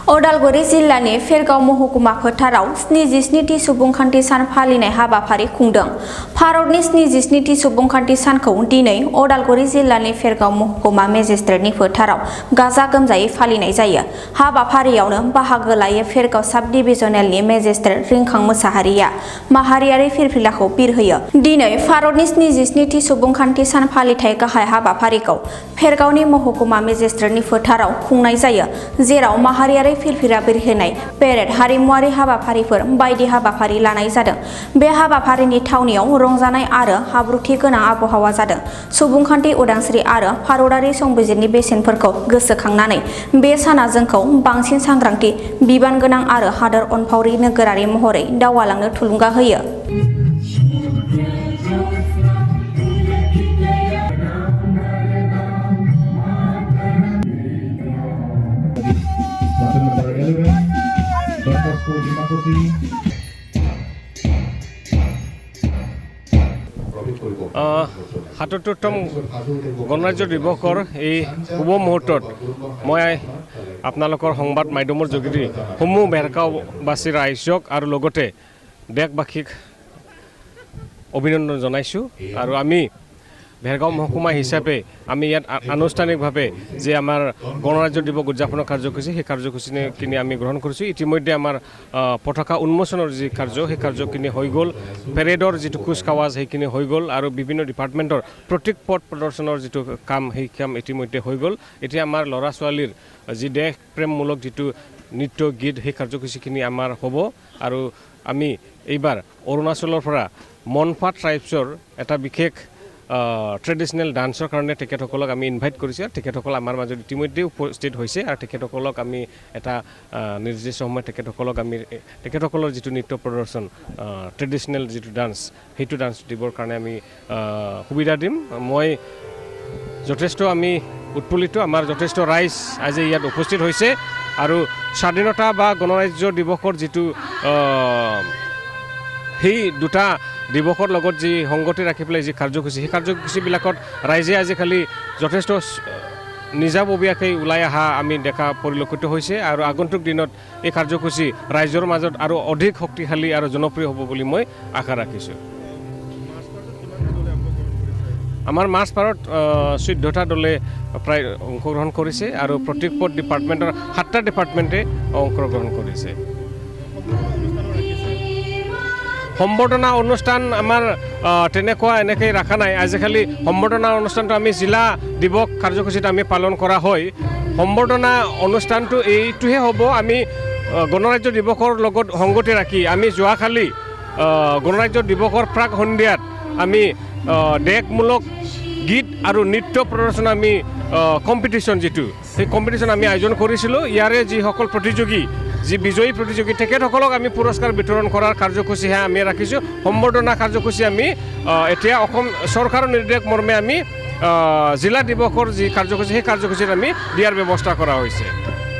उदालगुरि जिल्लानि फेरगाव महकुमा फोथाराव 77थि सुबुंखान्थि सान फालिनाय हाबाफारि खुंदों। भारतनि 77थि सुबुंखान्थि सानखौ दिनै उदालगुरि जिल्लानि फेरगाव महकुमा मेजिस्ट्रेटनि फोथाराव गाजा गोमजायै फालिनाय जायो। हाबाफारियावनो बाहागो लायो फेरगाव साब डिभिजनेलनि मेजिस्ट्रेट रिंखां मोसाहारिया माहारियारि फिरफिलाखौ बिरहोयो। दिनै भारतनि 77थि सुबुंखान्थि सान फालिथाय गाहाय हाबाफारिखौ फेरगावनि महकुमा मेजिस्ट्रेटनि फोथाराव खुंनाय जायो, जेराव माहारियारि फिरफिला बिरहोनाय, पेरेड, हारिमुआरि हाबाफारिफोर बायदि हाबाफारि लानाय जादों। बे हाबाफारिनि थावनियाव रंजानाय आरो आब्रुथि गोनां आबहावा जादों। सुबुंखान्थि, उदांस्रि आरो भारतारि संबिजिरनि बेसेनफोरखौ गोसोखांनानै बे साना जोंखौ बांसिन सांग्रांथि, बिबान गोनां आरो हादोर अनफावरि नोगोरारि महरै दावगालांनो थुलुंगा होयो। সাতত্তৰতম গণৰাজ্য দিৱসৰ এই শুভ মুহূৰ্তত মই আপোনালোকৰ সংবাদ মাধ্যমৰ যোগেদি সমূহ ভেৰগাঁওবাসী ৰাইজক আৰু লগতে দেশবাসীক অভিনন্দন জনাইছোঁ। আৰু আমি ভেৰগাঁও মহকুমা হিচাপে আমি ইয়াত আনুষ্ঠানিকভাৱে যে আমাৰ গণৰাজ্য দিৱস উদযাপনৰ কাৰ্যসূচী, সেই কাৰ্যসূচীখিনি আমি গ্ৰহণ কৰিছোঁ। ইতিমধ্যে আমাৰ পতাকা উন্মোচনৰ যি কাৰ্য, সেই কাৰ্যখিনি হৈ গ'ল। পেৰেডৰ যিটো কুচকাৱাজ সেইখিনি হৈ গ'ল আৰু বিভিন্ন ডিপাৰ্টমেণ্টৰ প্ৰতীক পথ প্ৰদৰ্শনৰ যিটো কাম, সেই কাম ইতিমধ্যে হৈ গ'ল। এতিয়া আমাৰ ল'ৰা ছোৱালীৰ যি দেশ প্ৰেমমূলক যিটো নৃত্য গীত, সেই কাৰ্যসূচীখিনি আমাৰ হ'ব। আৰু আমি এইবাৰ অৰুণাচলৰ পৰা মনপা ট্ৰাইবছৰ এটা বিশেষ ট্ৰেডিশ্যনেল ডান্সৰ কাৰণে তেখেতসকলক আমি ইনভাইট কৰিছোঁ। তেখেতসকল আমাৰ মাজত ইতিমধ্যে উপস্থিত হৈছে আৰু তেখেতসকলক আমি এটা নিৰ্দিষ্ট সময়ত তেখেতসকলৰ যিটো নৃত্য প্ৰদৰ্শন, ট্ৰেডিশ্যনেল যিটো ডান্স, সেইটো ডান্স দিবৰ কাৰণে আমি সুবিধা দিম। মই যথেষ্ট আমি উৎফুল্লিত, আমাৰ যথেষ্ট ৰাইজ আজি ইয়াত উপস্থিত হৈছে আৰু স্বাধীনতা বা গণৰাজ্য দিৱসৰ যিটো সেই দুটা দিৱসৰ লগত যি সংগতি ৰাখি পেলাই যি কাৰ্যসূচী, সেই কাৰ্যসূচীবিলাকত ৰাইজে আজিকালি যথেষ্ট নিজাববীয়াকৈ ওলাই অহা আমি দেখা পৰিলক্ষিত হৈছে। আৰু আগন্তুক দিনত এই কাৰ্যসূচী ৰাইজৰ মাজত আৰু অধিক শক্তিশালী আৰু জনপ্ৰিয় হ'ব বুলি মই আশা ৰাখিছোঁ। আমাৰ মাছ পাৰত 14টা দলে প্ৰায় অংশগ্ৰহণ কৰিছে আৰু প্ৰত্যেক ডিপাৰ্টমেণ্টৰ 7টা ডিপাৰ্টমেণ্টে অংশগ্ৰহণ কৰিছে। সম্বৰ্ধনা অনুষ্ঠান আমাৰ এনেকৈ ৰখা নাই। আজিকালি সম্বৰ্ধনা অনুষ্ঠানটো আমি জিলা দিৱস কাৰ্যসূচীত আমি পালন কৰা হয়। সম্বৰ্ধনা অনুষ্ঠানটো এইটোহে হ'ব, আমি গণৰাজ্য দিৱসৰ লগত সংগতি ৰাখি আমি যোৱাকালি গণৰাজ্য দিৱসৰ প্ৰাক সন্ধিয়াত আমি দেশমূলক গীত আৰু নৃত্য প্ৰদৰ্শন আমি কম্পিটিশ্যন, যিটো সেই কম্পিটিশ্যন আমি আয়োজন কৰিছিলোঁ। ইয়াৰে যিসকল প্ৰতিযোগী, যি বিজয়ী প্ৰতিযোগী, তেখেতসকলক আমি পুৰস্কাৰ বিতৰণ কৰাৰ কাৰ্যসূচীহে আমি ৰাখিছোঁ। সম্বৰ্ধনা কাৰ্যসূচী আমি এতিয়া অসম চৰকাৰৰ নিৰ্দেশ মৰ্মে আমি জিলা দিৱসৰ যি কাৰ্যসূচী, সেই কাৰ্যসূচীত আমি দিয়াৰ ব্যৱস্থা কৰা হৈছে।